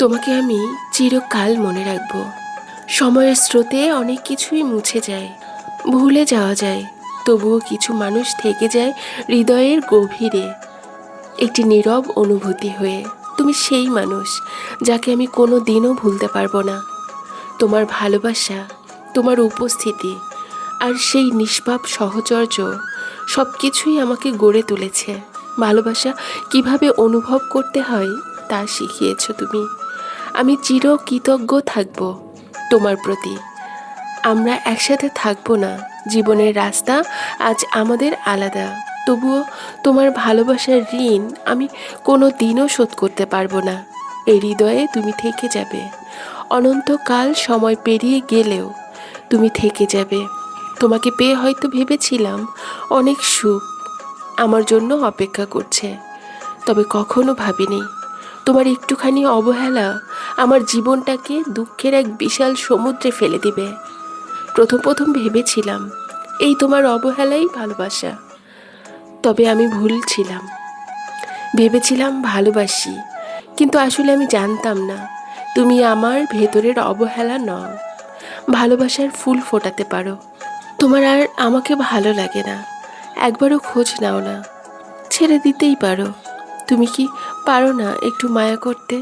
তোমাকে আমি চিরকাল মনে রাখব। সময়ের স্রোতে অনেক কিছুই মুছে যায়, ভুলে যাওয়া যায়, তবুও কিছু মানুষ থেকে যায় হৃদয়ের গভীরে, একটি নীরব অনুভূতি হয়ে। তুমি সেই মানুষ যাকে আমি কোনো দিনও ভুলতে পারবো না। তোমার ভালোবাসা, তোমার উপস্থিতি আর সেই নিষ্পাপ সহচর্য সব কিছুই আমাকে গড়ে তুলেছে। ভালোবাসা কিভাবে অনুভব করতে হয় তা শিখিয়েছ তুমি। আমি চিরকৃতজ্ঞ থাকব তোমার প্রতি। আমরা একসাথে থাকবো না, জীবনের রাস্তা আজ আমাদের আলাদা, তবুও তোমার ভালোবাসার ঋণ আমি কোনো দিনও শোধ করতে পারবো না। এই হৃদয়ে তুমি থেকে যাবে, অনন্তকাল সময় পেরিয়ে গেলেও তুমি থেকে যাবে। তোমাকে পেয়ে হয়তো ভেবেছিলাম অনেক সুখ আমার জন্য অপেক্ষা করছে, তবে কখনো ভাবিনি তোমার একটুখানি অবহেলা আমার জীবনটাকে দুঃখের এক বিশাল সমুদ্রে ফেলে দিবে। প্রথম প্রথম ভেবেছিলাম এই তোমার অবহেলাই ভালোবাসা, তবে আমি ভুল ছিলাম। ভেবেছিলাম ভালোবাসি, কিন্তু আসলে আমি জানতাম না তুমি আমার ভেতরের অবহেলা নও, ভালোবাসার ফুল ফোটাতে পারো। তোমার আর আমাকে ভালো লাগে না, একবারও খোঁজ নাও না, ছেড়ে দিতেই পারো। তুমি কি পারো না একটু মায়া করতে?